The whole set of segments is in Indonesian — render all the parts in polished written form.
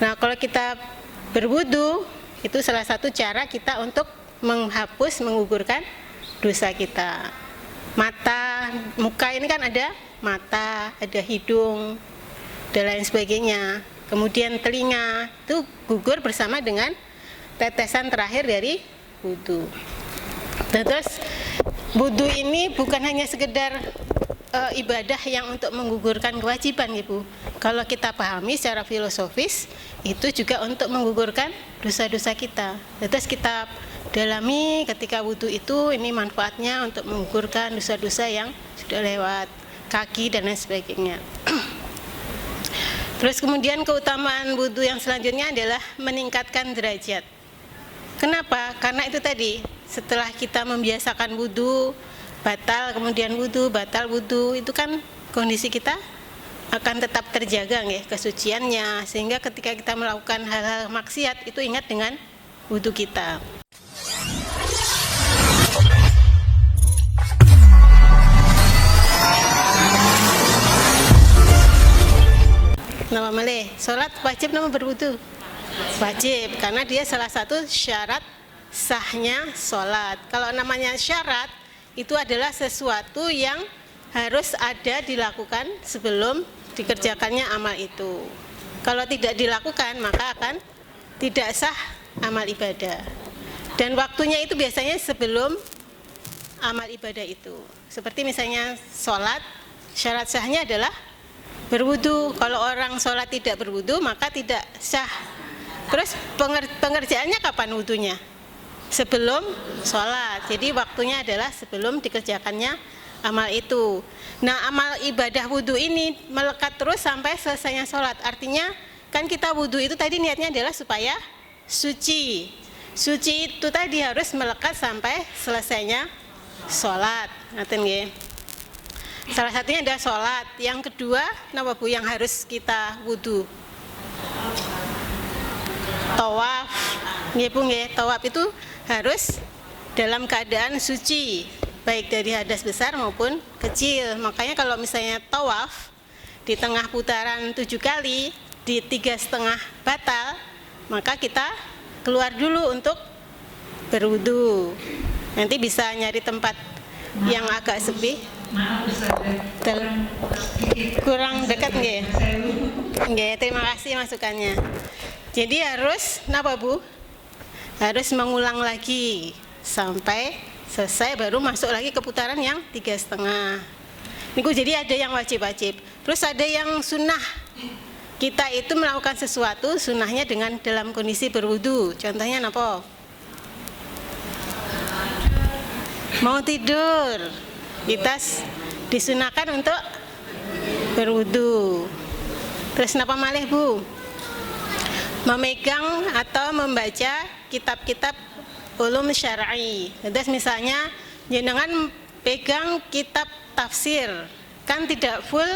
Nah, kalau kita berwudu, itu salah satu cara kita untuk menghapus, menggugurkan dosa kita. Mata, muka ini kan ada mata, ada hidung, dan lain sebagainya. Kemudian telinga, itu gugur bersama dengan tetesan terakhir dari wudu. Dan terus wudu ini bukan hanya sekedar ibadah yang untuk menggugurkan kewajiban, Ibu. Kalau kita pahami secara filosofis, itu juga untuk menggugurkan dosa-dosa kita. Terus kita dalami ketika wudu itu, ini manfaatnya untuk menggugurkan dosa-dosa yang sudah lewat, kaki dan lain sebagainya. Terus kemudian keutamaan wudu yang selanjutnya adalah meningkatkan derajat. Kenapa? Karena itu tadi, setelah kita membiasakan wudu, batal kemudian wudu, batal wudu, itu kan kondisi kita akan tetap terjaga ya, kesuciannya, sehingga ketika kita melakukan hal-hal maksiat itu ingat dengan wudu kita. Nama malih, sholat wajib nama berwudu? Wajib, karena dia salah satu syarat sahnya sholat. Kalau namanya syarat, itu adalah sesuatu yang harus ada dilakukan sebelum dikerjakannya amal itu. Kalau tidak dilakukan, maka akan tidak sah amal ibadah. Dan waktunya itu biasanya sebelum amal ibadah itu. Seperti misalnya sholat, syarat sahnya adalah berwudu. Kalau orang sholat tidak berwudu, maka tidak sah. Terus pengerjaannya kapan wudunya? Sebelum sholat. Jadi waktunya adalah sebelum dikerjakannya amal itu. Nah, amal ibadah wudu ini melekat terus sampai selesainya sholat. Artinya kan kita wudu itu tadi niatnya adalah supaya suci. Suci itu tadi harus melekat sampai selesainya sholat. Ngaten nggih. Salah satunya adalah sholat. Yang kedua, napa Bu yang harus kita wudu? Tawaf. Nggih Bu nggih, tawaf itu harus dalam keadaan suci, baik dari hadas besar maupun kecil. Makanya kalau misalnya tawaf di tengah putaran 7 kali, di 3,5 batal, maka kita keluar dulu untuk berwudu. Nanti bisa nyari tempat yang agak sepi. Kurang dekat nggih? Nggih, terima kasih masukannya. Jadi harus napa Bu? Harus mengulang lagi sampai selesai, baru masuk lagi ke putaran yang 3,5. Niku jadi ada yang wajib-wajib, terus ada yang sunnah. Kita itu melakukan sesuatu sunnahnya dengan dalam kondisi berwudu. Contohnya napa? Mau tidur, kita disunahkan untuk berwudu. Terus napa malih Bu? Memegang atau membaca kitab-kitab ulum syar'i. Terus misalnya jenengan pegang kitab tafsir, kan tidak full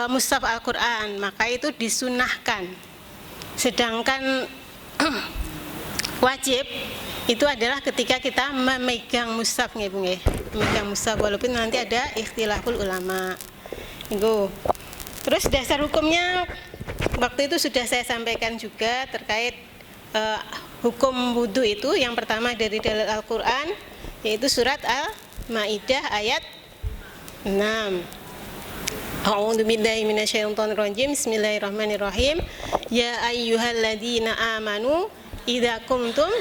mushaf Al-Qur'an, maka itu disunahkan. Sedangkan wajib itu adalah ketika kita memegang mushaf nggih Bu nggih. Memegang mushaf, walaupun nanti ada ikhtilaful ulama. Niku. Terus dasar hukumnya waktu itu sudah saya sampaikan juga terkait hukum wudu itu. Yang pertama dari dalil Al-Quran, yaitu surat Al-Ma'idah ayat 6. A'udzu billahi minasyaitonir rajim. Bismillahirrahmanirrahim. Ya ayyuhalladzina amanu idza qumtum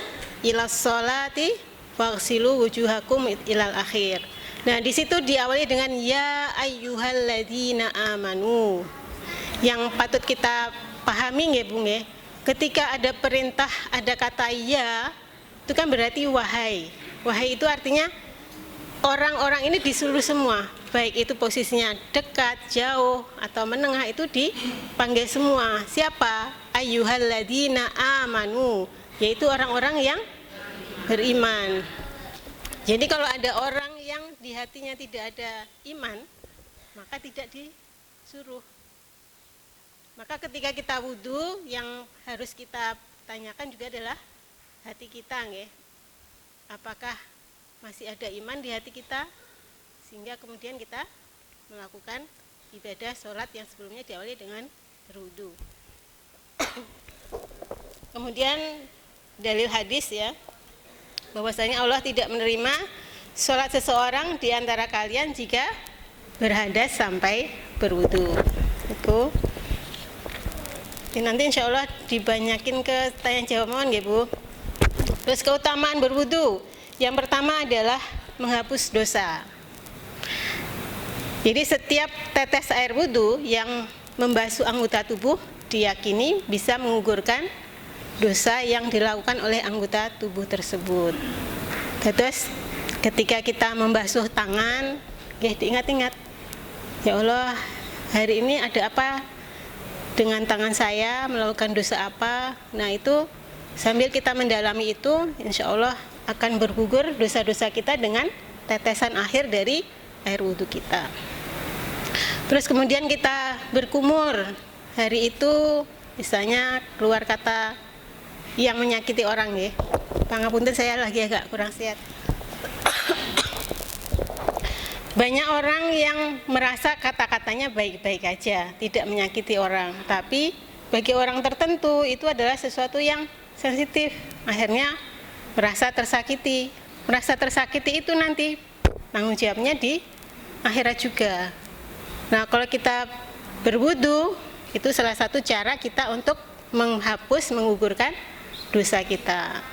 ilas sholati faghsilu wujuhakum ilal akhir. Nah, di situ diawali dengan ya ayyuhalladzina amanu. Yang patut kita pahami nggih Bu nggih, ketika ada perintah, ada kata ya, itu kan berarti wahai. Wahai itu artinya orang-orang ini disuruh semua, baik itu posisinya dekat, jauh, atau menengah, itu dipanggil semua. Siapa? Ayyuhalladzina amanu, yaitu orang-orang yang beriman. Jadi kalau ada orang yang di hatinya tidak ada iman, maka tidak disuruh. Maka ketika kita wudu, yang harus kita tanyakan juga adalah hati kita, nggih. Apakah masih ada iman di hati kita, sehingga kemudian kita melakukan ibadah sholat yang sebelumnya diawali dengan berwudu. Kemudian dalil hadis ya, bahwasanya Allah tidak menerima sholat seseorang di antara kalian jika berhadas sampai berwudu. Itu. Nanti insya Allah dibanyakin ke tanya jawab, mohon ya Bu. Terus keutamaan berwudu, yang pertama adalah menghapus dosa. Jadi setiap tetes air wudu yang membasuh anggota tubuh diyakini bisa menggugurkan dosa yang dilakukan oleh anggota tubuh tersebut. Terus ketika kita membasuh tangan, ya diingat-ingat, ya Allah, hari ini ada apa dengan tangan saya, melakukan dosa apa. Nah itu sambil kita mendalami itu, insya Allah akan bergugur dosa-dosa kita dengan tetesan akhir dari air wudhu kita. Terus kemudian kita berkumur, hari itu misalnya keluar kata yang menyakiti orang ya. Pangapunten, saya lagi agak kurang sehat. Banyak orang yang merasa kata-katanya baik-baik aja, tidak menyakiti orang. Tapi bagi orang tertentu itu adalah sesuatu yang sensitif. Akhirnya merasa tersakiti. Merasa tersakiti itu nanti tanggung jawabnya di akhirat juga. Nah, kalau kita berwudu, itu salah satu cara kita untuk menghapus, menggugurkan dosa kita.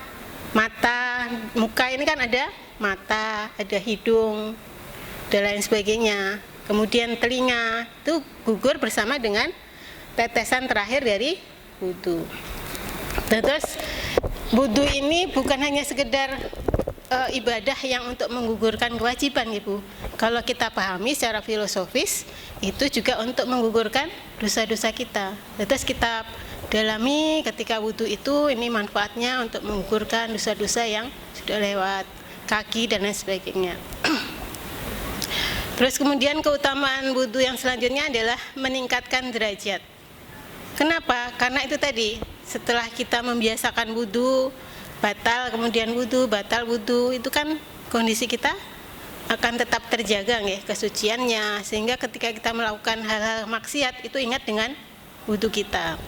Mata, muka ini kan ada mata, ada hidung, dan lain sebagainya. Kemudian telinga itu gugur bersama dengan tetesan terakhir dari wudu. Terus wudu ini bukan hanya sekedar ibadah yang untuk menggugurkan kewajiban, Ibu. Kalau kita pahami secara filosofis, itu juga untuk menggugurkan dosa-dosa kita. Terus kita dalami ketika wudu itu, ini manfaatnya untuk menggugurkan dosa-dosa yang sudah lewat, kaki dan lain sebagainya. Terus kemudian keutamaan wudu yang selanjutnya adalah meningkatkan derajat. Kenapa? Karena itu tadi, setelah kita membiasakan wudu, batal kemudian wudu, batal wudu, itu kan kondisi kita akan tetap terjaga ya, kesuciannya, sehingga ketika kita melakukan hal-hal maksiat itu ingat dengan wudu kita.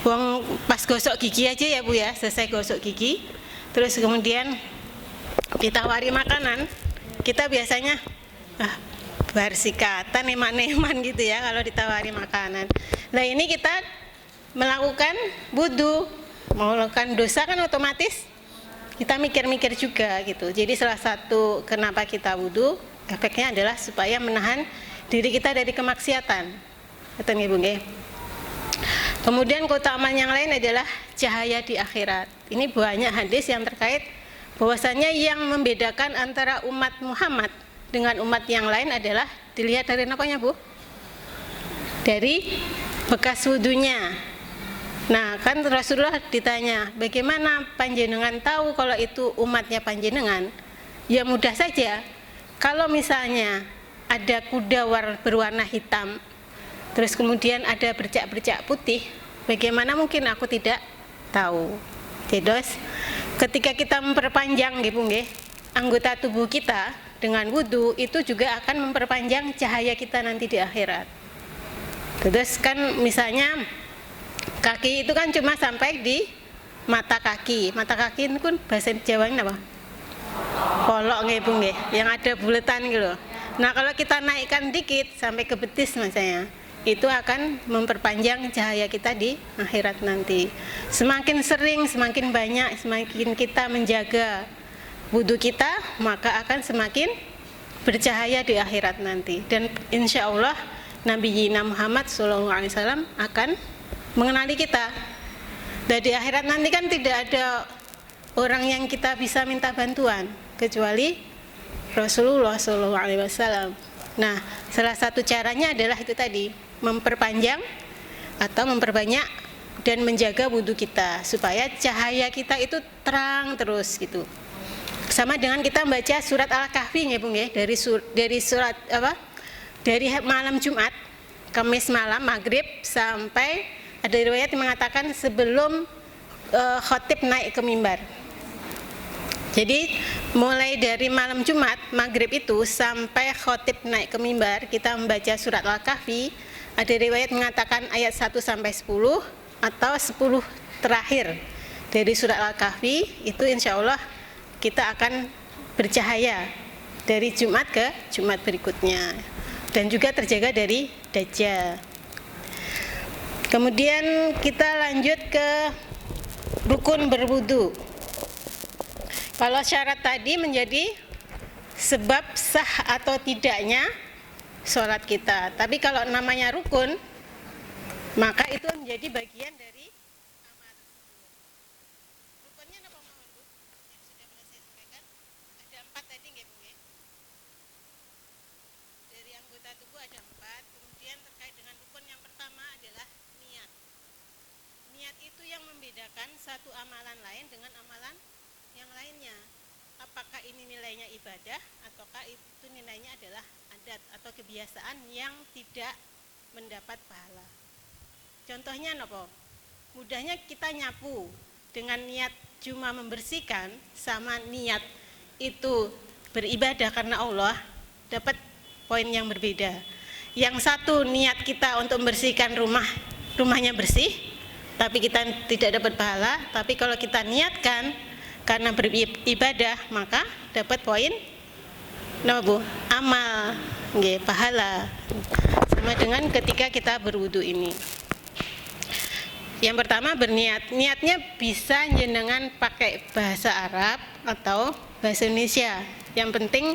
Wong pas gosok gigi aja ya Bu ya, selesai gosok gigi, terus kemudian ditawari makanan, kita biasanya bersikatan eman-eman gitu ya kalau ditawari makanan. Nah ini kita melakukan wudu, melakukan dosa kan otomatis kita mikir-mikir juga gitu. Jadi salah satu kenapa kita wudu, efeknya adalah supaya menahan diri kita dari kemaksiatan. Betul Ibu nggih? Kemudian keutamaan yang lain adalah cahaya di akhirat. Ini banyak hadis yang terkait bahwasanya yang membedakan antara umat Muhammad dengan umat yang lain adalah dilihat dari apanya Bu? Dari bekas wudunya. Nah kan Rasulullah ditanya, bagaimana panjenengan tahu kalau itu umatnya panjenengan? Ya mudah saja, kalau misalnya ada kuda berwarna hitam, terus kemudian ada bercak-bercak putih, bagaimana mungkin aku tidak tahu? Jadi ketika kita memperpanjang gitu nggih, anggota tubuh kita dengan wudu, itu juga akan memperpanjang cahaya kita nanti di akhirat. Terus kan misalnya kaki itu kan cuma sampai di mata kaki. Mata kaki itu kan bahasa Jawanya apa? Polok nggih Bu nggih, yang ada buletan gitu loh. Nah, kalau kita naikkan dikit sampai ke betis misalnya, itu akan memperpanjang cahaya kita di akhirat nanti. Semakin sering, semakin banyak, semakin kita menjaga wudu kita, maka akan semakin bercahaya di akhirat nanti. Dan insya Allah Nabi Muhammad SAW akan mengenali kita. Dan di akhirat nanti kan tidak ada orang yang kita bisa minta bantuan kecuali Rasulullah SAW. Nah, salah satu caranya adalah itu tadi, memperpanjang atau memperbanyak dan menjaga wudu kita supaya cahaya kita itu terang terus gitu. Sama dengan kita membaca surat Al-Kahfi ya Bung ya, dari surat apa? Dari malam Jumat, Kamis malam maghrib sampai ada riwayat yang mengatakan sebelum khotib naik ke mimbar. Jadi mulai dari malam Jumat maghrib itu sampai khotib naik ke mimbar, kita membaca surat Al-Kahfi. Ada riwayat mengatakan ayat 1 sampai 10 atau 10 terakhir dari surat Al-Kahfi itu insya Allah kita akan bercahaya dari Jumat ke Jumat berikutnya, dan juga terjaga dari Dajjal. Kemudian kita lanjut ke rukun berwudu. Kalau syarat tadi menjadi sebab sah atau tidaknya sholat kita, tapi kalau namanya rukun, maka itu menjadi bagian dari amal tersebut. Rukunnya apa mohon Bu? Yang sudah pernah saya sampaikan, ada 4 tadi nggih Bu ya? Dari anggota tubuh ada 4. Kemudian terkait dengan rukun yang pertama adalah niat. Niat itu yang membedakan satu amalan lain dengan amalan yang lainnya. Apakah ini nilainya ibadah ataukah itu nilainya adalah adat atau kebiasaan yang tidak mendapat pahala. Contohnya apa? Mudahnya kita nyapu dengan niat cuma membersihkan sama niat itu beribadah karena Allah, dapat poin yang berbeda. Yang satu niat kita untuk membersihkan rumahnya bersih, tapi kita tidak dapat pahala. Tapi kalau kita niatkan karena beribadah, maka dapat poin Bu? Amal, pahala. Sama dengan ketika kita berwudu ini. Yang pertama berniat. Niatnya bisa jenengan pakai bahasa Arab atau bahasa Indonesia. Yang penting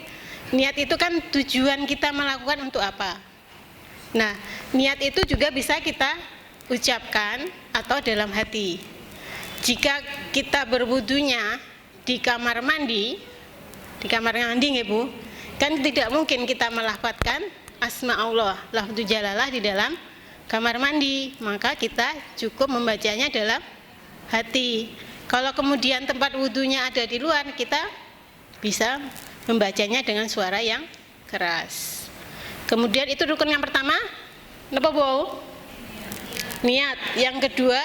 niat itu kan tujuan kita melakukan untuk apa. Nah, niat itu juga bisa kita ucapkan atau dalam hati. Jika kita berwudunya di kamar mandi nggih Bu, kan tidak mungkin kita melafadzkan asma Allah, lafzu jalalah di dalam kamar mandi, maka kita cukup membacanya dalam hati. Kalau kemudian tempat wudunya ada di luar, kita bisa membacanya dengan suara yang keras. Kemudian itu rukun yang pertama, apa Bu? Niat. Yang kedua,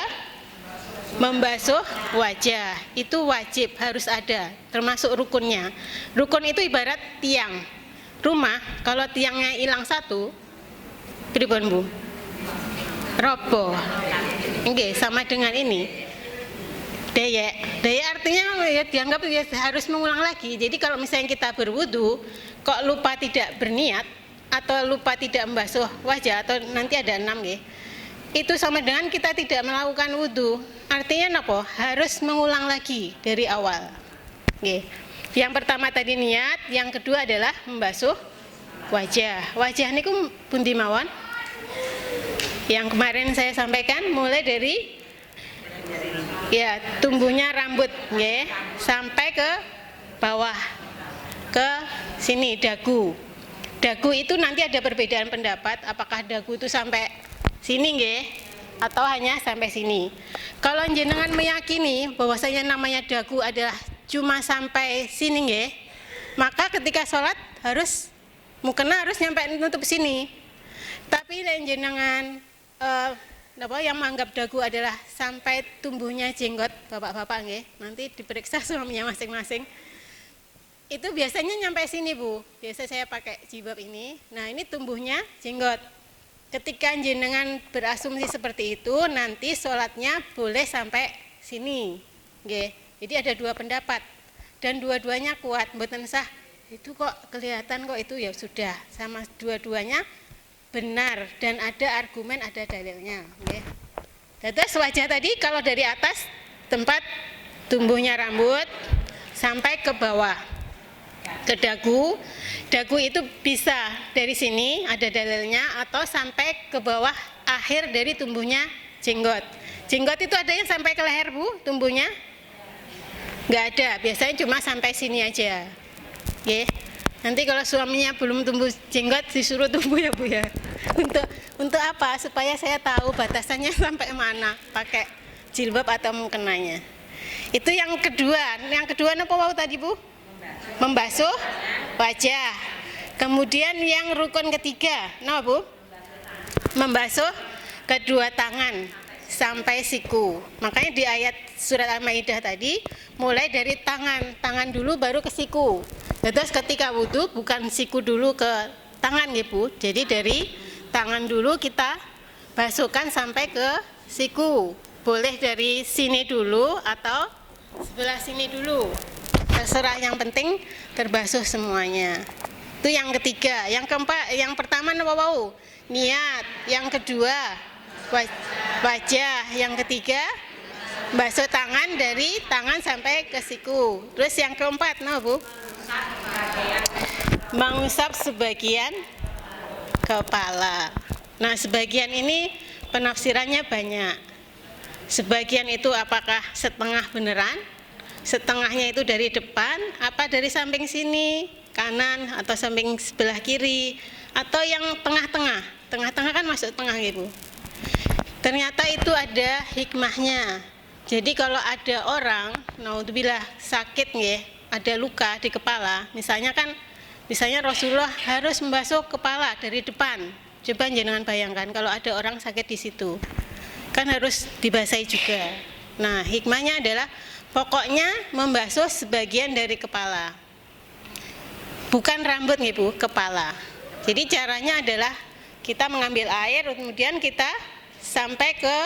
membasuh wajah. Itu wajib, harus ada, termasuk rukunnya. Rukun itu ibarat tiang rumah, kalau tiangnya hilang satu, pripun Bu? Roboh. Oke, sama dengan ini. Daya artinya ya dianggap ya harus mengulang lagi. Jadi kalau misalnya kita berwudu, kok lupa tidak berniat atau lupa tidak membasuh wajah, atau nanti ada 6 ya, itu sama dengan kita tidak melakukan wudu. Artinya apa? Harus mengulang lagi dari awal. Oke. Yang pertama tadi niat, yang kedua adalah membasuh wajah. Wajah niku pundi mawon? Yang kemarin saya sampaikan mulai dari ya tumbuhnya rambut nggih, sampai ke bawah ke sini dagu. Dagu itu nanti ada perbedaan pendapat, apakah dagu itu sampai sini nggih atau hanya sampai sini. Kalau jenengan meyakini bahwasanya namanya dagu adalah cuma sampai sini nggih, maka ketika sholat harus mukena harus nyampe nutup sini. Tapi jenengan yang menganggap dagu adalah sampai tumbuhnya jenggot bapak-bapak nggih, nanti diperiksa suaminya masing-masing. Itu biasanya nyampe sini Bu. Biasa saya pakai jilbab ini. Nah, ini tumbuhnya jenggot. Ketika jenengan berasumsi seperti itu, nanti sholatnya boleh sampai sini. Nggih. Jadi ada 2 pendapat dan dua-duanya kuat, mboten sah. Itu kok kelihatan kok itu, ya sudah, sama dua-duanya benar dan ada argumen, ada dalilnya. Nggih. Terus wajah tadi kalau dari atas tempat tumbuhnya rambut sampai ke bawah ke dagu. Dagu itu bisa dari sini ada dalilnya atau sampai ke bawah akhir dari tumbuhnya jenggot. Jenggot itu ada yang sampai ke leher Bu, tumbuhnya? Enggak ada, biasanya cuma sampai sini aja. Oke. Nanti kalau suaminya belum tumbuh jenggot disuruh tumbuh ya Bu ya. Untuk apa? Supaya saya tahu batasannya sampai mana pakai jilbab atau mukenanya. Itu yang kedua. Yang kedua apa mau tadi Bu? Membasuh wajah. Kemudian yang rukun ketiga, nah Bu? Membasuh kedua tangan sampai siku. Makanya di ayat surat Al-Maidah tadi mulai dari tangan dulu baru ke siku. Terus ketika wudu bukan siku dulu ke tangan ya Bu. Jadi dari tangan dulu kita basuhkan sampai ke siku. boleh dari sini dulu atau sebelah sini dulu. Terserah, yang penting terbasuh semuanya. Itu yang ketiga. Yang keempat, yang pertama apa bau? Niat. Yang kedua wajah. Yang ketiga basuh tangan dari tangan sampai ke siku. Terus yang keempat, nah Bu? Mengusap sebagian kepala. Nah, sebagian ini penafsirannya banyak. Sebagian itu apakah setengah beneran? Setengahnya itu dari depan, apa dari samping sini, kanan atau samping sebelah kiri, atau yang tengah-tengah. Tengah-tengah kan masuk tengah Ibu. Ternyata itu ada hikmahnya. Jadi kalau ada orang, naudzubillah, sakit nggih, ada luka di kepala, misalnya Rasulullah harus membasuh kepala dari depan. Coba jangan bayangkan kalau ada orang sakit di situ, kan harus dibasahi juga. Nah, hikmahnya adalah pokoknya membasuh sebagian dari kepala, bukan rambut nih Bu, kepala. Jadi caranya adalah kita mengambil air, kemudian kita sampai ke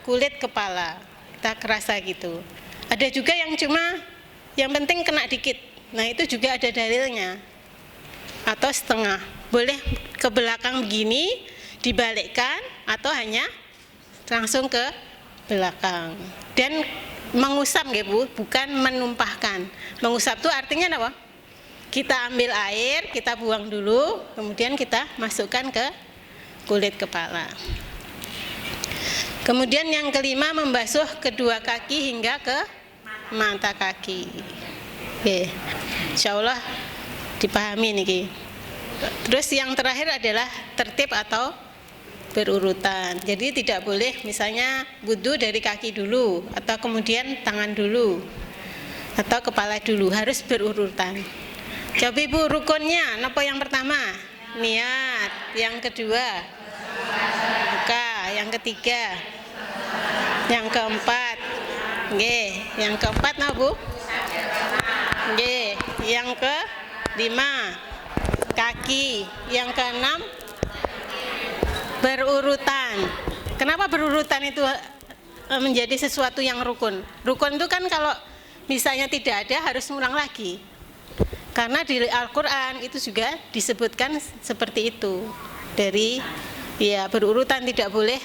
kulit kepala, kita kerasa gitu. Ada juga yang cuma yang penting kena dikit, nah itu juga ada dalilnya. Atau setengah, boleh ke belakang begini, dibalikkan, atau hanya langsung ke belakang. Dan mengusap ya Bu, bukan menumpahkan. Mengusap itu artinya apa? Kita ambil air, kita buang dulu, kemudian kita masukkan ke kulit kepala. Kemudian yang kelima, membasuh kedua kaki hingga ke mata kaki. Oke, insya Allah dipahami nih. Terus yang terakhir adalah tertib atau berurutan. Jadi tidak boleh misalnya wudu dari kaki dulu, atau kemudian tangan dulu, atau kepala dulu, harus berurutan. Coba Ibu, rukunnya apa yang pertama? Niat. Yang kedua buka. Yang ketiga, yang keempat yang keempat nah Bu? Yang kelima kaki. Yang keenam berurutan. Kenapa berurutan itu menjadi sesuatu yang rukun? Rukun itu kan kalau misalnya tidak ada harus ngulang lagi. Karena di Al-Quran itu juga disebutkan seperti itu. Dari ya berurutan, tidak boleh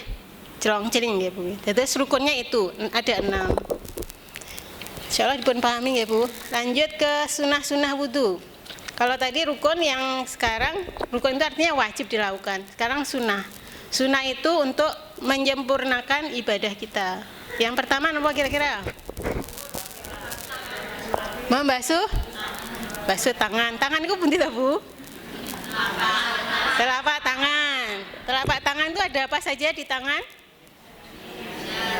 celong-celing ya Bu. Jadi rukunnya itu ada 6. Insya Allah dipun pahami ya Bu. Lanjut ke sunah-sunah wudu. Kalau tadi rukun, yang sekarang rukun itu artinya wajib dilakukan. Sekarang sunnah. Sunnah itu untuk menyempurnakan ibadah kita. Yang pertama apa kira-kira? Basuh tangan. Tangan itu pun tidak Bu? Telapak tangan. Telapak tangan itu ada apa saja di tangan?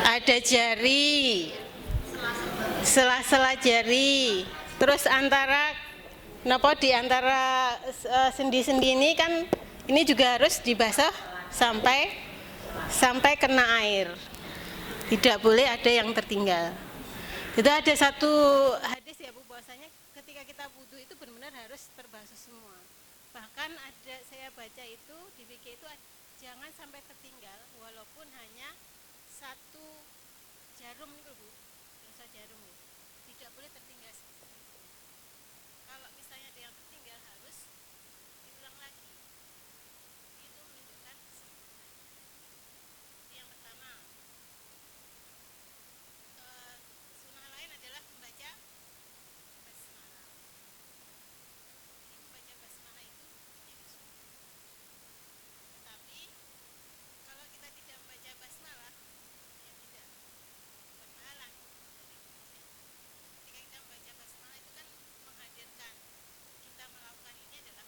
Ada jari, sela-sela jari. Terus di antara sendi-sendi ini kan ini juga harus dibasuh sampai kena air. Tidak boleh ada yang tertinggal. Itu ada satu hadis ya Bu, bahwasanya ketika kita wudu itu benar-benar harus terbasuh semua. Bahkan ada saya baca itu di fikih itu jangan sampai tertinggal walaupun hanya satu jarum itu Bu. Satu jarum itu. Tidak boleh tertinggal. Kalau misalnya ada yang tertinggal harus diulang lagi. Itu menunjukkan yang pertama. Sunnah lain adalah membaca basmalah. Jadi membaca basmalah itu menjadi sunnah. Tetapi kalau kita tidak membaca basmalah, ya tidak berpahala. Ketika kita membaca basmalah itu kan menghadirkan kita melakukan ini adalah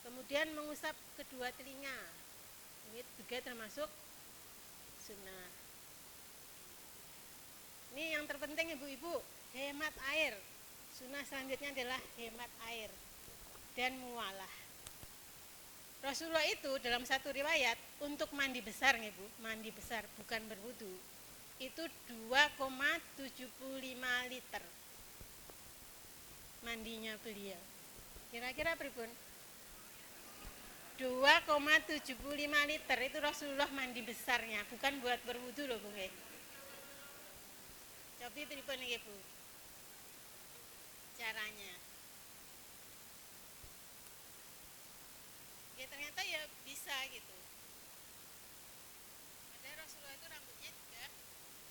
Kemudian mengusap kedua telinga, ini juga termasuk sunnah. Ini yang terpenting ibu-ibu, hemat air. Sunnah selanjutnya adalah hemat air dan mualah. Rasulullah itu dalam satu riwayat untuk mandi besar nih Bu, mandi besar bukan berwudu, itu 2,75 liter mandinya beliau. Kira-kira pripun? 2,75 liter itu Rasulullah mandi besarnya, bukan buat berwudu loh Bu. Cobi pripun nggih Bu? Caranya. Ya ternyata ya bisa gitu. Padahal Rasulullah itu rambutnya juga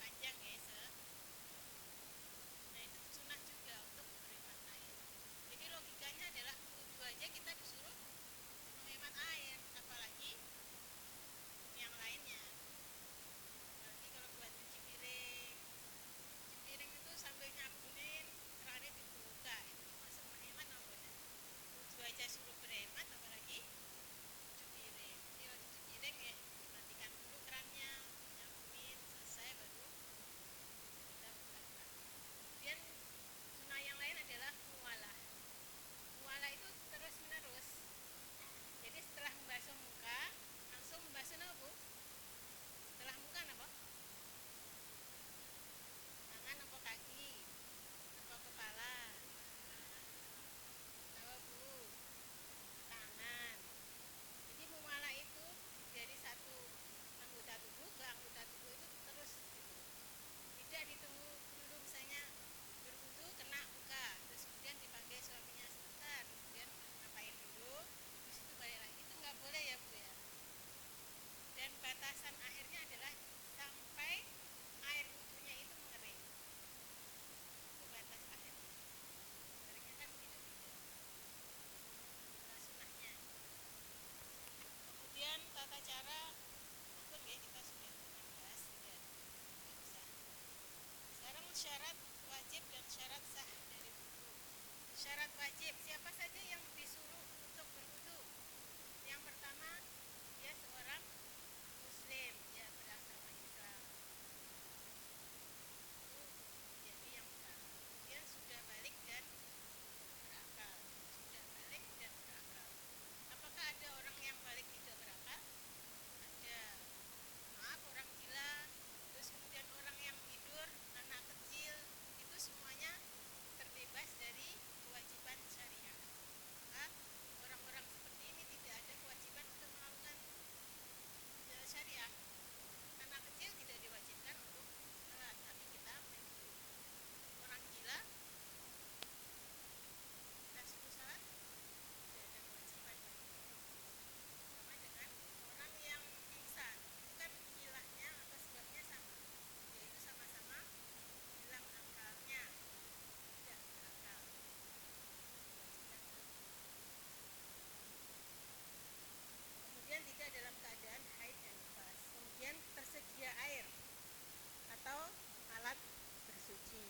panjang guys. Nah itu sunnah juga untuk berhemat air. Jadi logikanya adalah wudu aja kita disuruh menghemat air, apalagi yang lainnya. Apalagi kalau buat cuci piring itu sambil nyabunin kerannya dibuka, itu masuk menghemat namanya. Wudu aja suruh berhemat, apalagi cuci piring. Jadi kalau cuci piring ya dimatikan dulu kerannya, nyabunin, selesai baru kita buka keran. Kemudian sunnah yang lain adalah mualah. Mualah itu terus menerus. Jadi setelah membasuh muka, langsung membasuh apa Bu? Setelah muka apa? Tangan apa kaki? Apa kepala? Apa Bu? Tangan. Jadi mualah itu dari satu anggota tubuh ke anggota tubuh itu terus gitu. Tidak ditunggu dulu misalnya berwudu kena muka, terus kemudian dipanggil suaminya sebentar, kemudian ngapain dulu, terus itu balik lagi. Itu nggak boleh ya Bu ya. Dan batasan akhirnya adalah sampai air wudunya itu mengering. Itu batas akhirnya. Mengeringnya kan tidak-tidak. Itulah sunnahnya. Kemudian tata cara ampun ya, kita sudah pernah bahas, tidak usah. Sekarang syarat wajib dan syarat sah dari wudu. Syarat wajib, siapa saja yang disuruh untuk berwudu? Yang pertama, dia seorang muslim, dia beragama Islam. Itu jadi yang pertama. Kemudian sudah balik dan berakal. Sudah balik dan berakal. Apakah ada orang yang balik tidak berakal? Ada. Maaf, orang gila, terus kemudian orang yang tidur, anak kecil, itu semuanya terbebas dari kewajiban syariah. Maka orang-orang seperti ini tidak ada kewajiban untuk melakukan syariah. Anak kecil tidak diwajibkan untuk sholat, tapi kita wajib. Orang gila kita suruh sholat, tidak ada kewajiban. Sama dengan orang yang pingsan, itu kan ilahnya atau sebabnya sama, yaitu sama-sama hilang akalnya, tidak berakal. Diwajibkan untuk kemudian tidak dalam keadaan haid dan nifas. Kemudian tersedia air atau alat bersuci.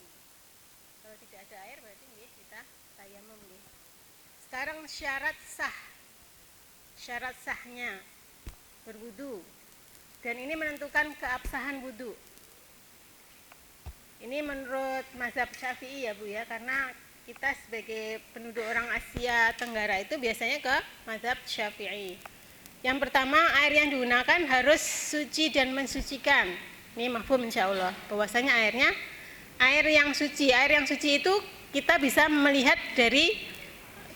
Kalau tidak ada air berarti nih kita tayamum nih. Sekarang syarat sah. Syarat sahnya berwudu. Dan ini menentukan keabsahan wudu. Ini menurut mazhab Syafi'i ya Bu ya, karena kita sebagai penduduk orang Asia Tenggara itu biasanya ke mazhab Syafi'i. Yang pertama, air yang digunakan harus suci dan mensucikan. Ini mafhum insya Allah, bahwasanya airnya air yang suci. Air yang suci itu kita bisa melihat dari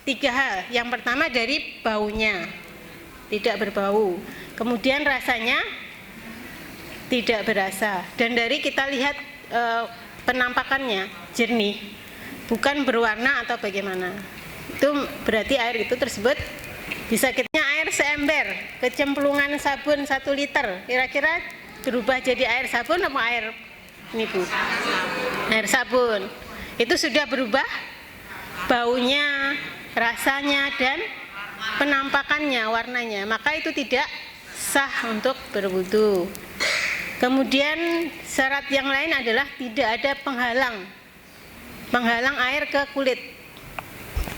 3 hal. Yang pertama dari baunya, tidak berbau. Kemudian rasanya tidak berasa. Dan dari kita lihat penampakannya jernih, bukan berwarna atau bagaimana. Itu berarti air itu tersebut bisa kita air seember, kecemplungan sabun 1 liter, kira-kira berubah jadi air sabun apa air ini Bu? Air sabun. Itu sudah berubah baunya, rasanya dan penampakannya, warnanya. Maka itu tidak sah untuk berwudu. Kemudian syarat yang lain adalah tidak ada penghalang air ke kulit.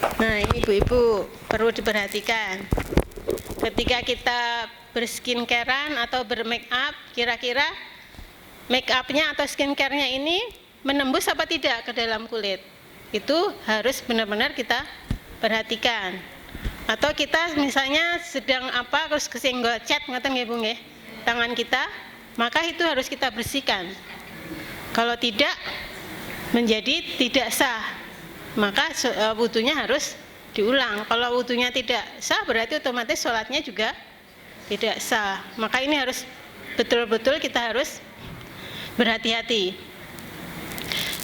Nah, ini ibu-ibu perlu diperhatikan. Ketika kita berskincarean atau bermake up, kira-kira make upnya atau skincare-nya ini menembus apa tidak ke dalam kulit? Itu harus benar-benar kita perhatikan. Atau kita misalnya sedang apa terus kesenggol cat ngoten nggih Bu nggih, tangan kita, maka itu harus kita bersihkan. Kalau tidak menjadi tidak sah, maka wudunya harus diulang. Kalau wudunya tidak sah berarti otomatis sholatnya juga tidak sah. Maka ini harus betul-betul kita harus berhati-hati.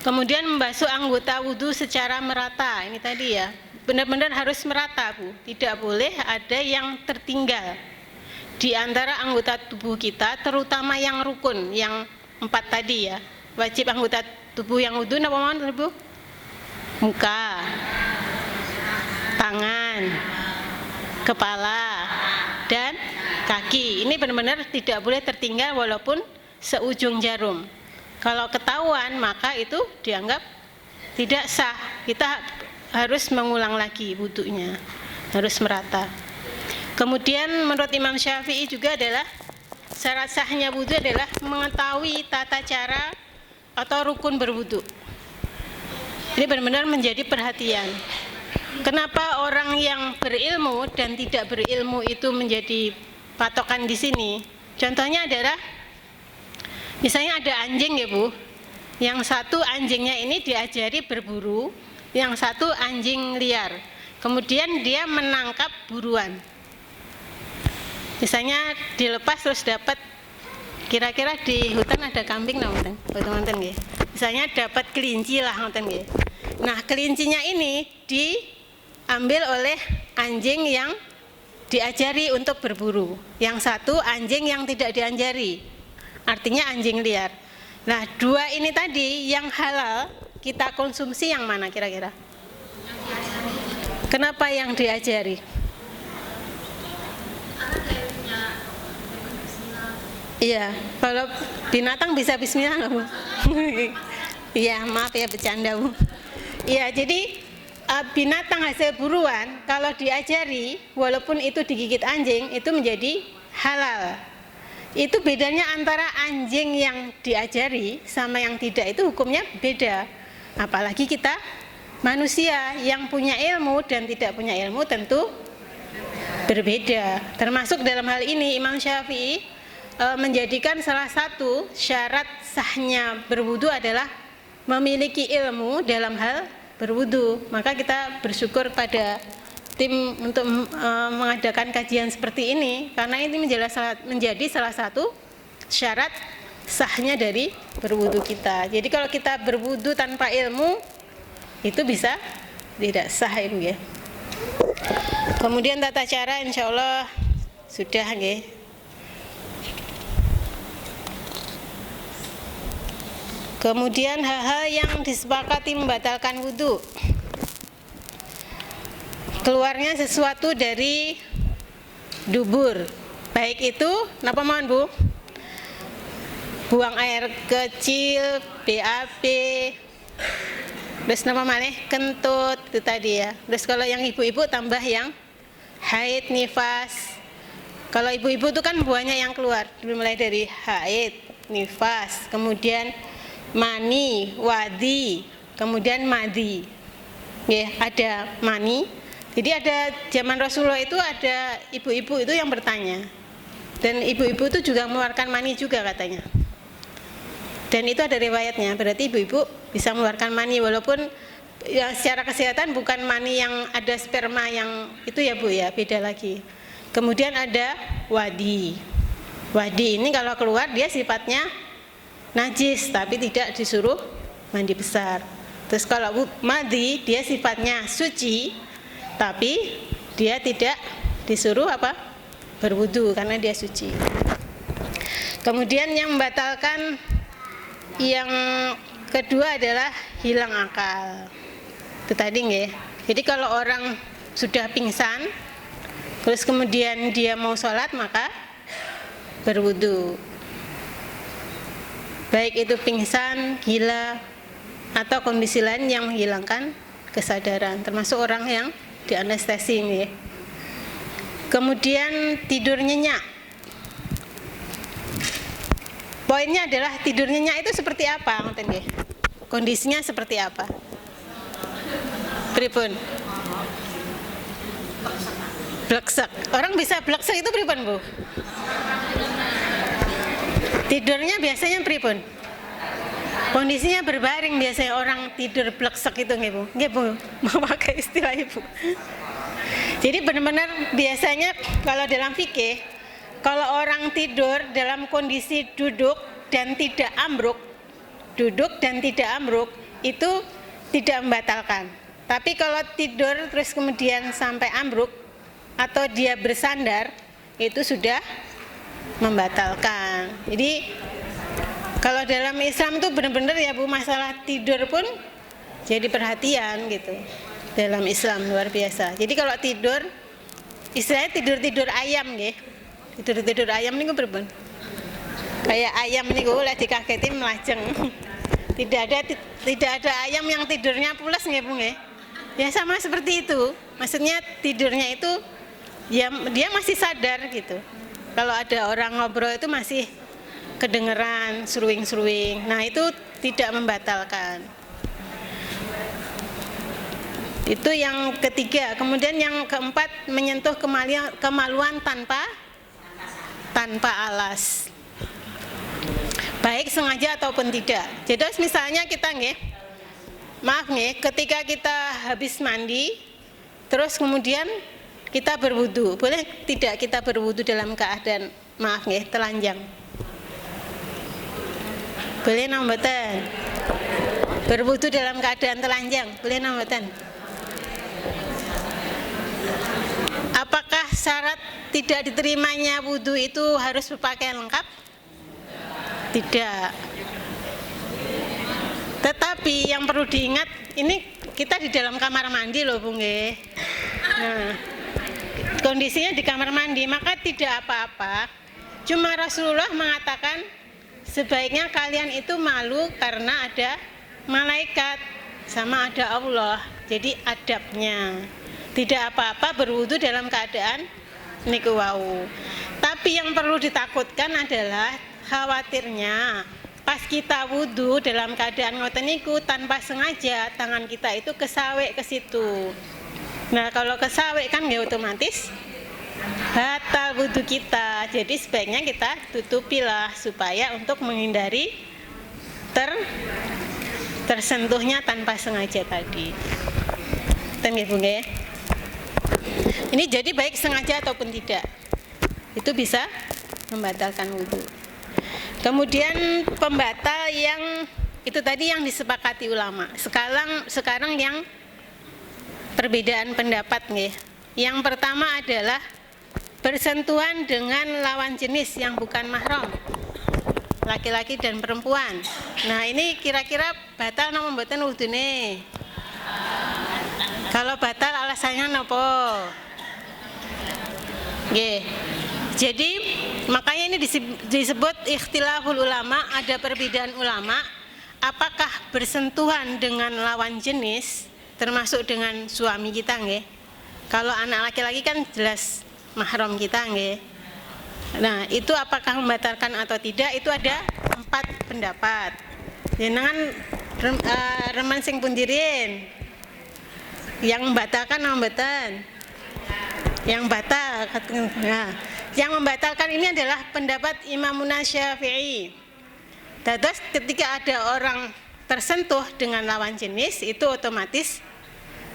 Kemudian membasuh anggota wudhu secara merata. Ini tadi ya, benar-benar harus merata Bu. Tidak boleh ada yang tertinggal di antara anggota tubuh kita, terutama yang rukun, yang 4 tadi ya. Wajib anggota tubuh yang wudhu apa mohon Bu? Muka, tangan, kepala, dan kaki. Ini benar-benar tidak boleh tertinggal walaupun seujung jarum. Kalau ketahuan maka itu dianggap tidak sah. Kita harus mengulang lagi wudunya, harus merata. Kemudian menurut Imam Syafi'i juga adalah syarat sahnya wudu adalah mengetahui tata cara atau rukun berwudu. Ini benar-benar menjadi perhatian. Kenapa orang yang berilmu dan tidak berilmu itu menjadi patokan di sini? Contohnya adalah misalnya ada anjing ya Bu, yang satu anjingnya ini diajari berburu, yang satu anjing liar. Kemudian dia menangkap buruan. Misalnya dilepas terus dapat, kira-kira di hutan ada kambing nonton, nggih. Misalnya dapat kelinci lah nonton nggih. Nah, kelincinya ini diambil oleh anjing yang diajari untuk berburu. Yang satu anjing yang tidak diajari. Artinya anjing liar. Nah, 2 ini tadi yang halal kita konsumsi yang mana kira-kira? Kenapa yang diajari? Iya, kalau binatang bisa bismillah nggak Bu? Iya, maaf ya bercanda Bu. Iya, jadi binatang hasil buruan kalau diajari walaupun itu digigit anjing itu menjadi halal. Itu bedanya antara anjing yang diajari sama yang tidak, itu hukumnya beda. Apalagi kita manusia yang punya ilmu dan tidak punya ilmu tentu berbeda. Termasuk dalam hal ini Imam Syafi'i menjadikan salah satu syarat sahnya berwudu adalah memiliki ilmu dalam hal berwudu. Maka kita bersyukur pada tim untuk mengadakan kajian seperti ini, karena ini menjadi salah satu syarat sahnya dari berwudu kita. Jadi kalau kita berwudu tanpa ilmu itu bisa tidak sah Ibu ya. Kemudian tata cara insya Allah sudah nggih. Kemudian hal-hal yang disepakati membatalkan wudu. Keluarnya sesuatu dari dubur, baik itu napa mohon Bu? Buang air kecil, BAB, terus napa malih kentut itu tadi ya. Terus kalau yang ibu-ibu tambah yang haid, nifas. Kalau ibu-ibu itu kan banyak yang keluar, mulai dari haid, nifas, kemudian mani, wadi, kemudian madi. Ya, ada mani. Jadi ada zaman Rasulullah itu ada ibu-ibu itu yang bertanya. Dan ibu-ibu itu juga mengeluarkan mani juga katanya. Dan itu ada riwayatnya, berarti ibu-ibu bisa mengeluarkan mani walaupun ya secara kesehatan bukan mani yang ada sperma yang itu ya Bu ya, beda lagi. Kemudian ada wadi. Wadi ini kalau keluar dia sifatnya najis tapi tidak disuruh mandi besar. Terus kalau madi dia sifatnya suci tapi dia tidak disuruh apa? Berwudu karena dia suci. Kemudian yang membatalkan yang kedua adalah hilang akal. Itu tadi nggih. Jadi kalau orang sudah pingsan terus kemudian dia mau sholat maka berwudu. Baik itu pingsan, gila, atau kondisi lain yang menghilangkan kesadaran, termasuk orang yang dianestesi ini. Kemudian tidur nyenyak. Poinnya adalah tidur nyenyak itu seperti apa, ngoten nggih? Kondisinya seperti apa? Pripun? Bleksek. Orang bisa bleksek itu pripun, Bu? Tidurnya biasanya pripun? Kondisinya berbaring biasanya orang tidur bleksek itu nggih, Bu. Nggih, Bu. Mau pakai istilah Ibu. Jadi benar-benar biasanya kalau dalam fikih, kalau orang tidur dalam kondisi duduk dan tidak ambruk, itu tidak membatalkan. Tapi kalau tidur terus kemudian sampai ambruk atau dia bersandar, itu sudah membatalkan. Jadi kalau dalam Islam itu benar-benar ya Bu, masalah tidur pun jadi perhatian gitu. Dalam Islam luar biasa. Jadi kalau tidur, istilahnya tidur ayam nggih. Tidur ayam niku pripun? Kayak ayam niku lek dikageti melajeng. Tidak ada ayam yang tidurnya pules nggih Bu nggih. Ya sama seperti itu. Maksudnya tidurnya itu ya dia masih sadar gitu. Kalau ada orang ngobrol itu masih kedengeran seruing-seruing. Nah, itu tidak membatalkan. Itu yang ketiga. Kemudian yang keempat, menyentuh kemaluan tanpa alas. Baik sengaja ataupun tidak. Jadi misalnya kita nggih, maaf nggih, ketika kita habis mandi, terus kemudian kita berwudu. Boleh tidak kita berwudu dalam keadaan maaf nggih, telanjang? Boleh napa mboten? Berwudu dalam keadaan telanjang, boleh napa mboten? Apakah syarat tidak diterimanya wudu itu harus berpakaian lengkap? Tidak. Tetapi yang perlu diingat, ini kita di dalam kamar mandi loh Bu nggih. Nah, kondisinya di kamar mandi, maka tidak apa-apa. Cuma Rasulullah mengatakan sebaiknya kalian itu malu karena ada malaikat sama ada Allah. Jadi adabnya tidak apa-apa berwudu dalam keadaan niku wau. Tapi yang perlu ditakutkan adalah khawatirnya pas kita wudu dalam keadaan ngoten niku tanpa sengaja tangan kita itu kesawek ke situ. Nah, kalau kesawek kan ya otomatis batal wudu kita. Jadi sebaiknya kita tutupilah supaya untuk menghindari tersentuhnya tanpa sengaja tadi. Ten nggih Bu nggih. Ini jadi baik sengaja ataupun tidak, itu bisa membatalkan wudu. Kemudian pembatal yang itu tadi yang disepakati ulama. Sekarang yang perbedaan pendapat nggih. Yang pertama adalah bersentuhan dengan lawan jenis yang bukan mahram, laki-laki dan perempuan. Nah, ini kira-kira batal napa mboten wudune? Kalau batal alasannya napa? Nggih. Jadi makanya ini disebut ikhtilaful ulama, ada perbedaan ulama apakah bersentuhan dengan lawan jenis termasuk dengan suami kita nggih. Kalau anak laki-laki kan jelas mahram kita nggih. Nah, itu apakah membatalkan atau tidak, itu ada 4 pendapat. Jenengan reman sing pundirin. Yang membatalkan apa mboten? Yang batal. Nah, yang membatalkan ini adalah pendapat Imam Syafi'i. Terus ketika ada orang tersentuh dengan lawan jenis itu otomatis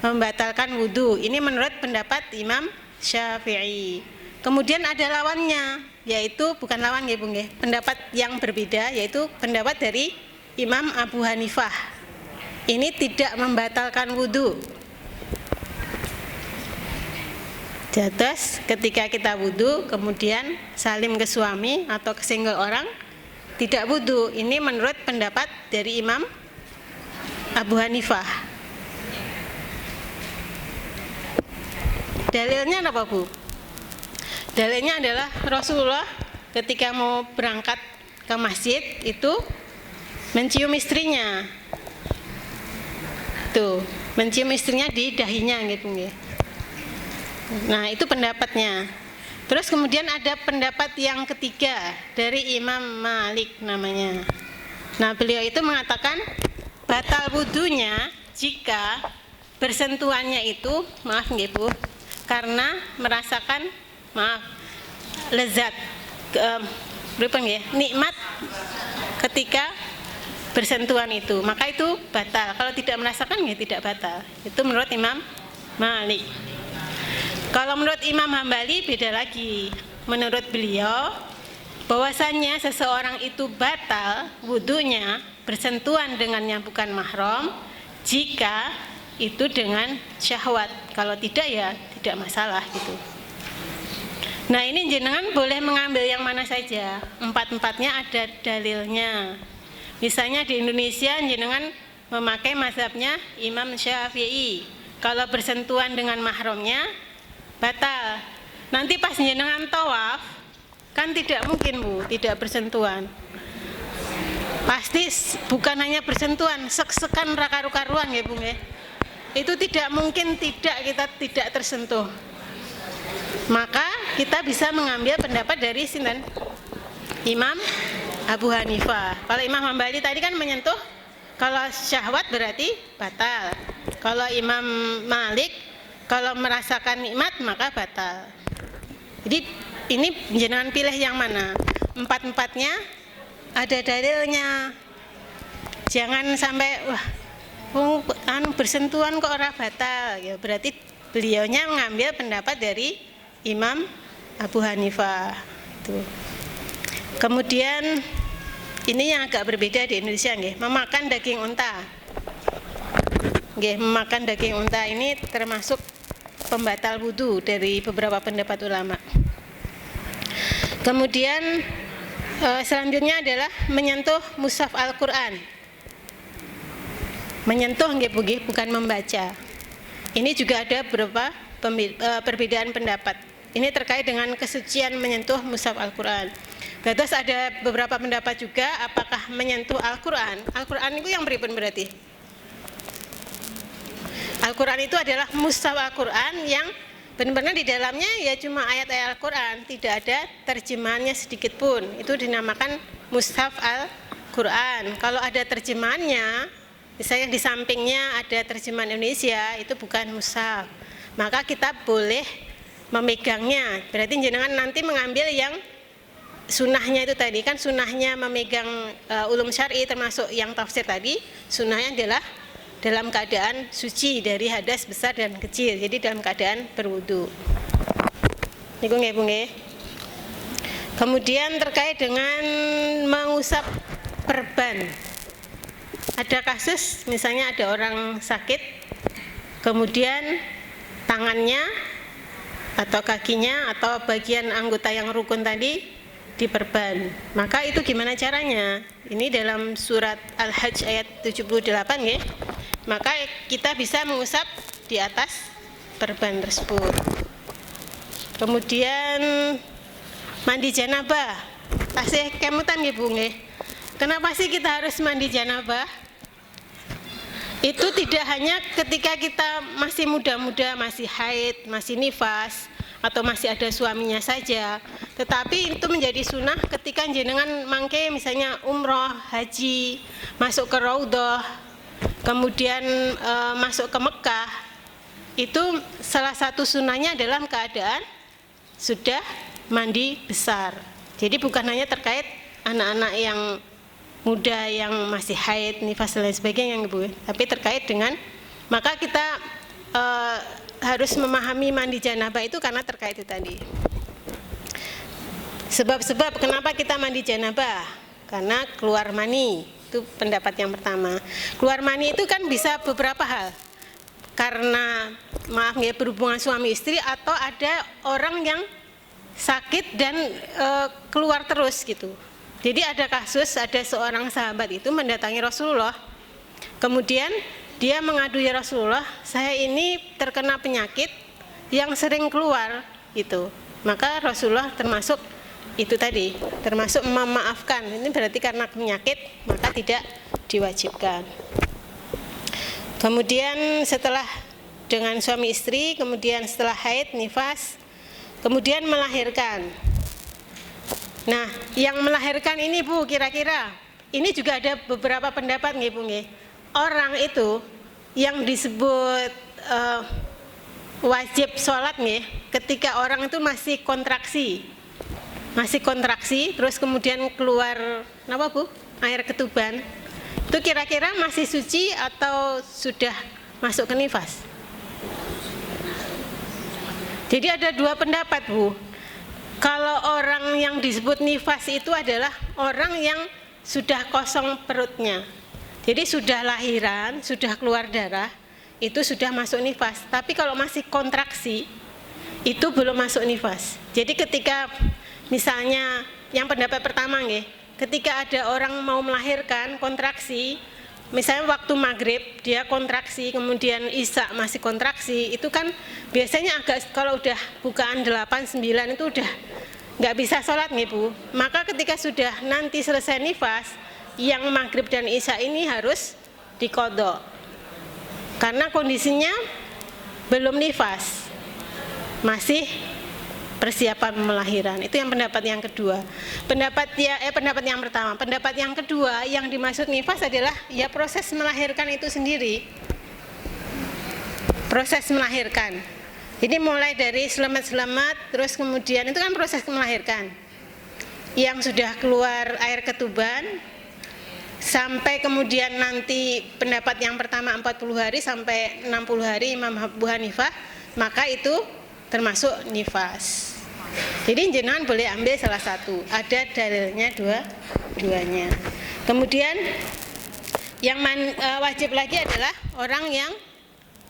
membatalkan wudu. Ini menurut pendapat Imam Syafi'i. Kemudian ada lawannya, yaitu bukan lawan nggih Bu nggih. Pendapat yang berbeda yaitu pendapat dari Imam Abu Hanifah. Ini tidak membatalkan wudu. Terus ketika kita wudu kemudian salim ke suami atau ke single orang tidak wudu. Ini menurut pendapat dari Imam Abu Hanifah. Dalilnya apa Bu? Dalilnya adalah Rasulullah ketika mau berangkat ke masjid itu mencium istrinya. Tuh, mencium istrinya di dahinya gitu nggih. Nah, itu pendapatnya. Terus kemudian ada pendapat yang ketiga dari Imam Malik namanya. Nah, beliau itu mengatakan batal wudunya jika bersentuhannya itu, maaf nggih Bu, karena merasakan lezat nikmat ketika bersentuhan itu, maka itu batal. Kalau tidak merasakan ya tidak batal. Itu menurut Imam Malik. Kalau menurut Imam Hambali beda lagi. Menurut beliau bahwasannya seseorang itu batal wudunya bersentuhan dengan yang bukan mahram jika itu dengan syahwat. Kalau tidak ya tidak masalah gitu. Nah, ini jenengan boleh mengambil yang mana saja. Empat-empatnya ada dalilnya. Misalnya di Indonesia jenengan memakai mazhabnya Imam Syafi'i. Kalau bersentuhan dengan mahramnya batal. Nanti pas jenengan tawaf kan tidak mungkin Bu, tidak bersentuhan. Pasti bukan hanya bersentuhan, sek-sekan raka-ruka-ruang ya Bu ya. Itu tidak mungkin kita tidak tersentuh. Maka kita bisa mengambil pendapat dari sinten? Imam Abu Hanifah. Kalau Imam Hambali tadi kan menyentuh, kalau syahwat berarti batal. Kalau Imam Malik kalau merasakan nikmat maka batal. Jadi ini jenengan pilih yang mana. Empat-empatnya ada dalilnya. Jangan sampai bersentuhan kok ora batal. Ya berarti beliaunya mengambil pendapat dari Imam Abu Hanifah. Tuh. Kemudian ini yang agak berbeda di Indonesia nggih, memakan daging unta. Nggih, memakan daging unta ini termasuk pembatal wudu dari beberapa pendapat ulama. Kemudian selanjutnya adalah menyentuh mushaf Al-Qur'an. Menyentuh nggih bukan membaca. Ini juga ada beberapa perbedaan pendapat. Ini terkait dengan kesucian menyentuh mushaf Al-Qur'an. Terus ada beberapa pendapat juga apakah menyentuh Al-Qur'an. Al-Qur'an itu yang pripun berarti? Al-Qur'an itu adalah mushaf Al-Qur'an yang benar-benar di dalamnya ya cuma ayat-ayat Al-Qur'an, tidak ada terjemahannya sedikit pun. Itu dinamakan mushaf Al-Qur'an. Kalau ada terjemahannya, misalnya di sampingnya ada terjemahan Indonesia, itu bukan mushaf. Maka kita boleh memegangnya. Berarti jenengan nanti mengambil yang sunnahnya itu tadi, kan sunnahnya memegang ulum syar'i termasuk yang tafsir tadi, sunnahnya adalah dalam keadaan suci dari hadas besar dan kecil, jadi dalam keadaan berwudu. Niku nggih Bu nggih. Kemudian terkait dengan mengusap perban. Ada kasus misalnya ada orang sakit, kemudian tangannya atau kakinya atau bagian anggota yang rukun tadi diperban. Maka itu gimana caranya? Ini dalam surat Al-Hajj ayat 78 ya. Maka kita bisa mengusap di atas perban tersebut. Kemudian mandi janabah. Tasih kemutan nggih Bu nggih. Kenapa sih kita harus mandi janabah? Itu tidak hanya ketika kita masih muda-muda, masih haid, masih nifas, atau masih ada suaminya saja, tetapi itu menjadi sunnah ketika jenengan mangke misalnya umroh, haji, masuk ke Raudhah, kemudian masuk ke Mekah. Itu salah satu sunnahnya dalam keadaan sudah mandi besar. Jadi bukan hanya terkait anak-anak yang muda yang masih haid, nifas dan lain sebagainya Bu, tapi terkait dengan, maka kita harus memahami mandi janabah itu karena terkait itu tadi. Sebab-sebab kenapa kita mandi janabah? Karena keluar mani, itu pendapat yang pertama. Keluar mani itu kan bisa beberapa hal. Karena maaf ya berhubungan suami istri, atau ada orang yang sakit dan keluar terus gitu. Jadi ada kasus, ada seorang sahabat itu mendatangi Rasulullah. Kemudian dia mengadu, ya Rasulullah, saya ini terkena penyakit yang sering keluar gitu. Maka Rasulullah termasuk itu tadi, termasuk memaafkan. Ini berarti karena penyakit maka tidak diwajibkan. kemudian setelah dengan suami istri, kemudian setelah haid, nifas, kemudian melahirkan. Nah, yang melahirkan ini Bu, kira-kira ini juga ada beberapa pendapat nggih Bu nggih. Orang itu yang disebut wajib sholat nggih, ketika orang itu masih kontraksi, terus kemudian keluar apa Bu? Air ketuban. Itu kira-kira masih suci atau sudah masuk ke nifas? Jadi ada dua pendapat Bu. Kalau orang yang disebut nifas itu adalah orang yang sudah kosong perutnya. Jadi sudah lahiran, sudah keluar darah, itu sudah masuk nifas. Tapi kalau masih kontraksi, itu belum masuk nifas. Jadi ketika misalnya yang pendapat pertama nggih, ketika ada orang mau melahirkan kontraksi, misalnya waktu maghrib dia kontraksi, kemudian isya masih kontraksi, itu kan biasanya agak, kalau udah bukaan 8, 9 itu udah nggak bisa sholat nih Bu. Maka ketika sudah nanti selesai nifas, yang maghrib dan isya ini harus diqadha, karena kondisinya belum nifas, masih persiapan melahirkan. Itu yang pendapat yang kedua. Pendapat yang pertama. Pendapat yang kedua, yang dimaksud nifas adalah ya proses melahirkan itu sendiri. Proses melahirkan. Jadi mulai dari selamat-selamat, terus kemudian itu kan proses melahirkan. Yang sudah keluar air ketuban, sampai kemudian nanti pendapat yang pertama 40 hari sampai 60 hari Imam Abu Hanifah, maka itu termasuk nifas. Jadi jenengan boleh ambil salah satu, ada dalilnya duanya. Kemudian yang wajib lagi adalah orang yang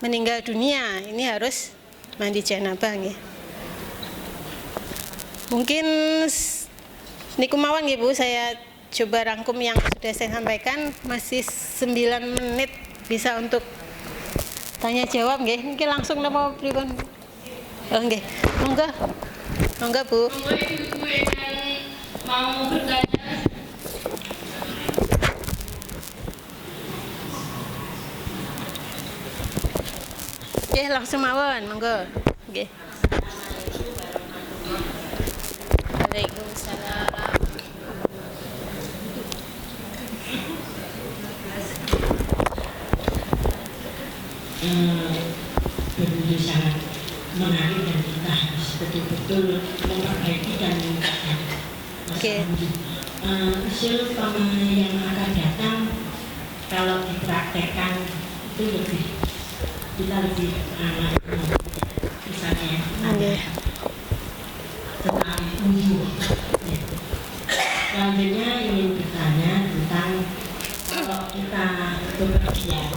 meninggal dunia, ini harus mandi janabah nggih. Mungkin niku mawon nggih Bu, saya coba rangkum yang sudah saya sampaikan, masih 9 menit bisa untuk tanya jawab nggih. Mungkin langsung nama pripun? Oh nggih. Monggo. Monggo Bu. Ibu yang mau bertanya. Oke, langsung mawon, monggo. Nggih. Waalaikumsalam. Begitu sangat menarik dan kita harus betul-betul memperbaiki dan meningkatkan. Hasil yang akan datang kalau dipraktekkan itu lebih kita lebih misalnya tentang wudhu. Selanjutnya ingin bertanya tentang kalau kita bepergian,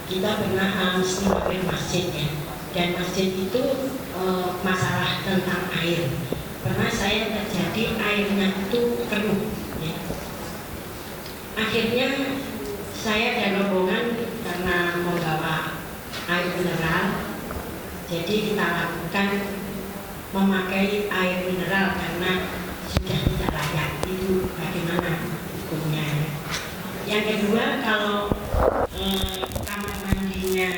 kita pernah mesti mampir masjid ya, dan masjid itu masalah tentang air. Pernah saya terjadi airnya itu keruh ya. Akhirnya saya dan rombongan karena membawa air mineral, jadi kita lakukan memakai air mineral karena sudah tidak layak. Itu bagaimana hukumnya? Yang kedua, kalau kamar mandinya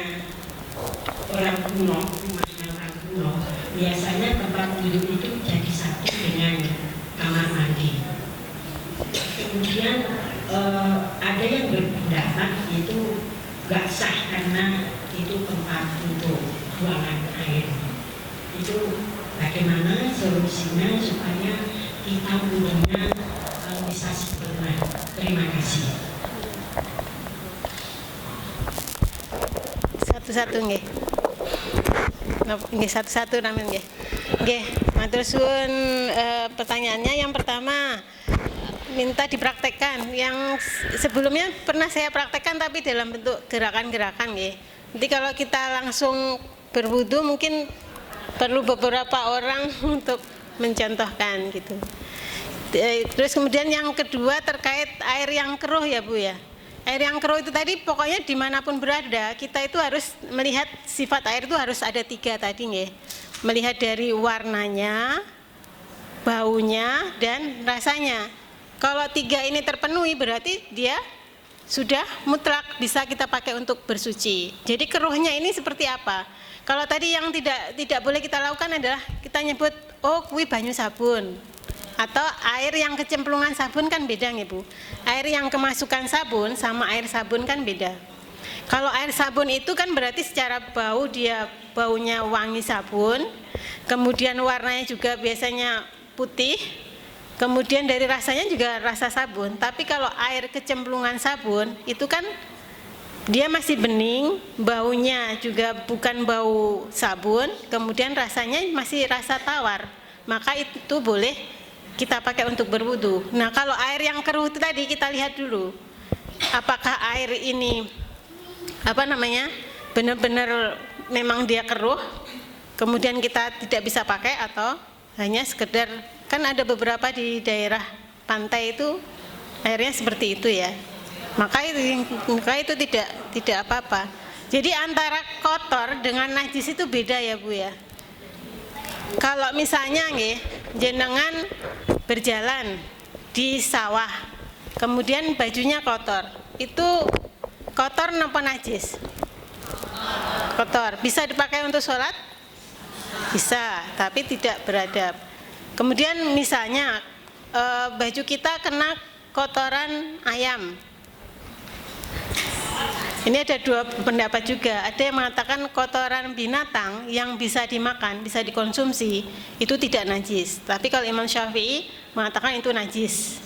orang kuno, rumahnya orang kuno, biasanya tempat duduk itu jadi satu dengan kamar mandi. Kemudian ada yang berpendapat itu nggak sah karena itu tempat untuk buangan air. Itu bagaimana solusinya supaya kita punya bisa sempurna? Terima kasih. Satu-satu nggih. Nggih satu-satu namen nggih. Nggih, matur suwun. Pertanyaannya yang pertama minta dipraktekkan. Yang sebelumnya pernah saya praktekkan tapi dalam bentuk gerakan-gerakan nggih. Nanti kalau kita langsung berwudu mungkin perlu beberapa orang untuk mencontohkan gitu. Terus kemudian yang kedua terkait air yang keruh ya Bu ya. Air yang keruh itu tadi pokoknya dimanapun berada kita itu harus melihat sifat air itu harus ada 3 tadi nggih. Melihat dari warnanya, baunya dan rasanya. Kalau 3 ini terpenuhi berarti dia sudah mutlak bisa kita pakai untuk bersuci. Jadi keruhnya ini seperti apa? Kalau tadi yang tidak boleh kita lakukan adalah kita nyebut oh kuwi banyu sabun. Atau air yang kecemplungan sabun kan beda nih Bu. Air yang kemasukan sabun sama air sabun kan beda. Kalau air sabun itu kan berarti secara bau dia baunya wangi sabun. Kemudian warnanya juga biasanya putih. Kemudian dari rasanya juga rasa sabun. Tapi kalau air kecemplungan sabun itu kan dia masih bening, baunya juga bukan bau sabun, kemudian rasanya masih rasa tawar. Maka itu boleh kita pakai untuk berwudu. Nah, kalau air yang keruh itu tadi kita lihat dulu. Apakah air ini benar-benar memang dia keruh, kemudian kita tidak bisa pakai atau hanya sekedar, kan ada beberapa di daerah pantai itu airnya seperti itu ya. Maka itu tidak apa-apa. Jadi antara kotor dengan najis itu beda ya Bu ya. Kalau misalnya nggih, jenengan berjalan di sawah, kemudian bajunya kotor, itu kotor napa najis? Kotor. Bisa dipakai untuk sholat? Bisa, tapi tidak beradab. Kemudian misalnya baju kita kena kotoran ayam. Ini ada dua pendapat juga. Ada yang mengatakan kotoran binatang yang bisa dimakan, bisa dikonsumsi, itu tidak najis. Tapi kalau Imam Syafi'i mengatakan itu najis.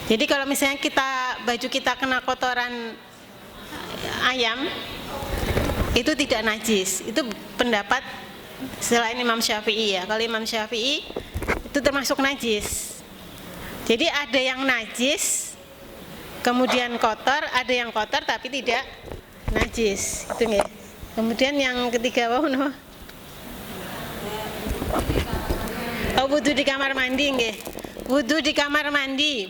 Jadi kalau misalnya baju kita kena kotoran ayam, itu tidak najis. Itu pendapat selain Imam Syafi'i ya. Kalau Imam Syafi'i itu termasuk najis. Jadi ada yang najis kemudian kotor, ada yang kotor tapi tidak najis, itu nggih. Kemudian yang ketiga wudu di kamar mandi nggih. Wudu di kamar mandi.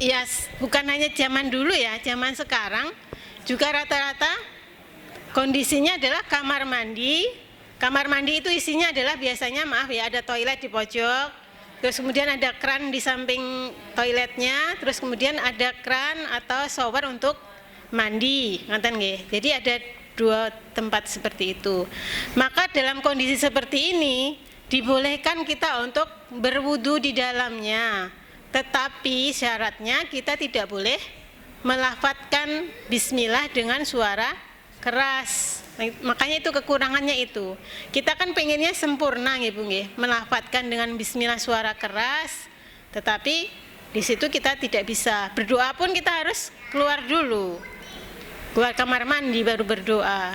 Ya, bukan hanya zaman dulu ya, zaman sekarang juga rata-rata kondisinya adalah kamar mandi. Kamar mandi itu isinya adalah biasanya ada toilet di pojok. Terus kemudian ada keran di samping toiletnya, terus kemudian ada keran atau shower untuk mandi, ngoten nggih. Jadi ada dua tempat seperti itu. Maka dalam kondisi seperti ini dibolehkan kita untuk berwudu di dalamnya. Tetapi syaratnya kita tidak boleh melafadzkan bismillah dengan suara keras. Makanya itu kekurangannya itu. Kita kan pengennya sempurna nggih Bu nggih, melafadzkan dengan bismillah suara keras, tetapi di situ kita tidak bisa. Berdoa pun kita harus keluar dulu. Keluar kamar mandi baru berdoa.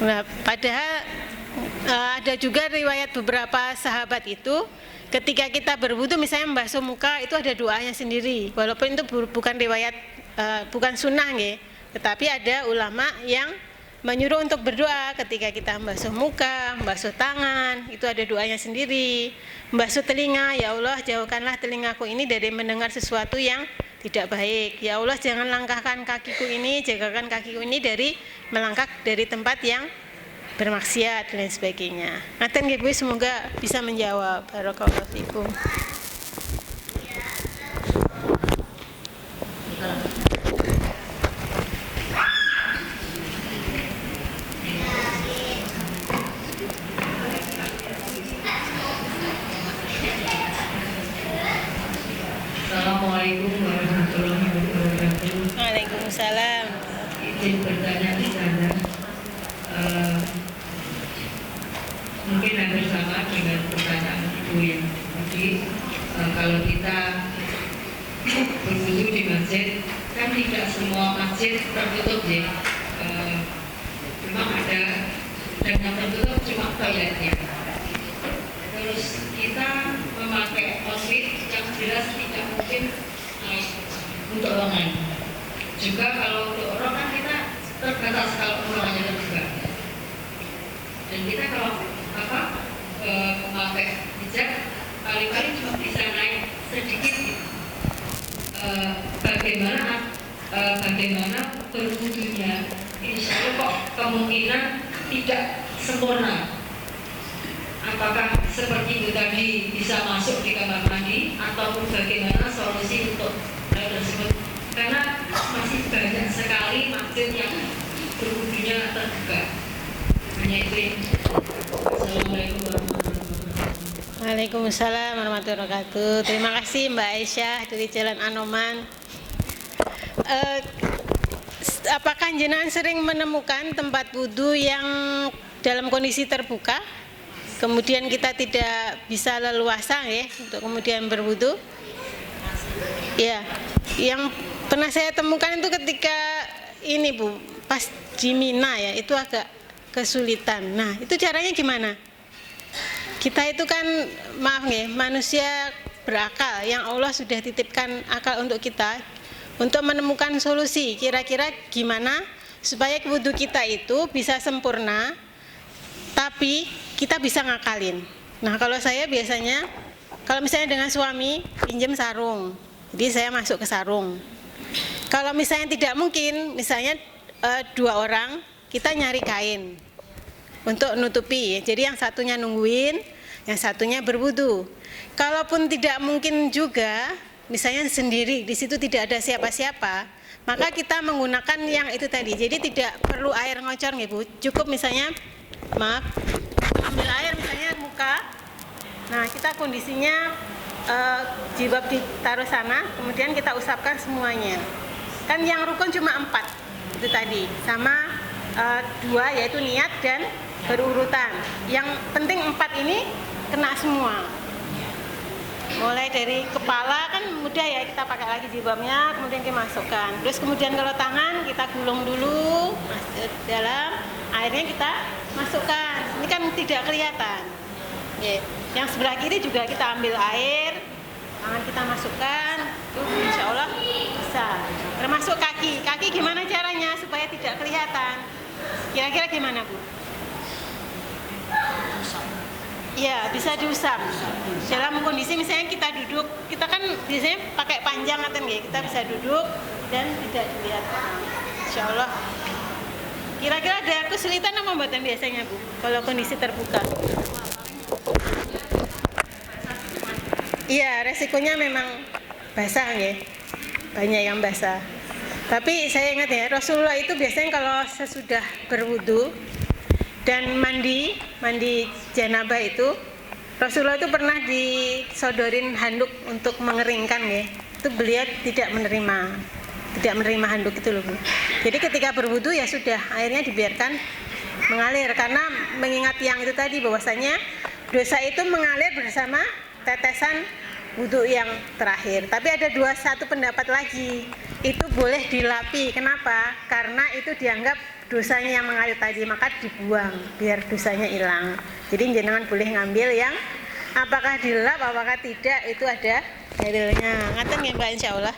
Nah, padahal ada juga riwayat beberapa sahabat itu ketika kita berwudu misalnya membasuh muka itu ada doanya sendiri. Walaupun itu bukan riwayat bukan sunnah nggih. Tetapi ada ulama yang menyuruh untuk berdoa ketika kita membasuh muka, membasuh tangan, itu ada doanya sendiri. Membasuh telinga, ya Allah jauhkanlah telingaku ini dari mendengar sesuatu yang tidak baik. Ya Allah jangan langkahkan kakiku ini, jagakan kakiku ini dari melangkah dari tempat yang bermaksiat dan lain sebagainya. Ngaten nggih Bu, semoga bisa menjawab. Barakallahu fikum. Assalamualaikum warahmatullahi wabarakatuh. Waalaikumsalam. Izin bertanya di sana, mungkin hampir sama dengan pertanyaan Ibu yang tadi. Kalau kita berwudu di masjid, kan tidak semua masjid tertutup ya. Memang ada dan yang tertutup cuma toiletnya. Terus kita memakai outfit yang jelas tidak mungkin untuk lengan. Juga kalau untuk orang kan kita terbatas kalau lengannya terbuka. Dan kita kalau memakai hijab paling-paling cuma bisa naik sedikit. Bagaimana berwudunya? Insya Allah kok kemungkinan tidak sempurna. Apakah seperti itu tadi bisa masuk di kamar mandi ataupun bagaimana solusi untuk hal tersebut? Kan kecuali masjid yang berwudunya terbuka. Hanya itu yang. Assalamualaikum warahmatullahi wabarakatuh. Waalaikumsalam warahmatullahi wabarakatuh. Terima kasih Mbak Aisyah dari Jalan Anoman. Apakah jenengan sering menemukan tempat wudhu yang dalam kondisi terbuka, kemudian kita tidak bisa leluasa ya untuk kemudian berwudhu? Ya, yang pernah saya temukan itu ketika ini Bu, pas di Mina ya, itu agak kesulitan. Nah, itu caranya gimana? Kita itu kan, maaf ya, manusia berakal yang Allah sudah titipkan akal untuk kita untuk menemukan solusi. Kira-kira gimana supaya wudhu kita itu bisa sempurna, tapi kita bisa ngakalin. Nah, kalau saya biasanya, kalau misalnya dengan suami pinjam sarung, jadi saya masuk ke sarung. Kalau misalnya tidak mungkin, misalnya 2 orang, kita nyari kain untuk nutupi. Jadi yang satunya nungguin, yang satunya berwudu. Kalaupun tidak mungkin juga, misalnya sendiri, di situ tidak ada siapa-siapa, maka kita menggunakan yang itu tadi. Jadi tidak perlu air ngocor nih Bu. Cukup misalnya, maaf, ambil air misalnya muka. Nah, kita kondisinya jilbab ditaruh sana, kemudian kita usapkan semuanya. Kan yang rukun cuma 4 itu tadi, sama 2 yaitu niat dan berurutan. Yang penting 4 ini kena semua. Mulai dari kepala kan mudah ya, kita pakai lagi jilbabnya, kemudian dimasukkan. Terus kemudian kalau tangan kita gulung dulu, masuk dalam airnya kita masukkan. Ini kan tidak kelihatan. Yang sebelah kiri juga kita ambil air, tangan kita masukkan, itu insya Allah bisa. Termasuk kaki. Kaki gimana caranya supaya tidak kelihatan? Kira-kira gimana Bu? Ya, bisa diusap. Dalam kondisi misalnya kita duduk, kita kan biasanya pakai panjang atau ya, kita bisa duduk dan tidak dilihat orang. Insya Allah. Kira-kira ada kesulitan apa pembuatan biasanya Bu? Kalau kondisi terbuka? Iya, resikonya memang basah ya, banyak yang basah. Tapi saya ingat ya, Rasulullah itu biasanya kalau sesudah berwudu dan mandi janabah itu, Rasulullah itu pernah disodorin handuk untuk mengeringkan ya. Itu beliau tidak menerima handuk itu loh Bu. Jadi ketika berwudu ya sudah, airnya dibiarkan mengalir, karena mengingat yang itu tadi bahwasanya dosa itu mengalir bersama tetesan wudu yang terakhir. Tapi ada satu pendapat lagi, itu boleh dilapi. Kenapa? Karena itu dianggap dosanya yang mengalir tadi, maka dibuang biar dosanya hilang. Jadi jenengan boleh ngambil yang apakah dilap apakah tidak, itu ada dalilnya. Ngaten ya Mbak, insya Allah.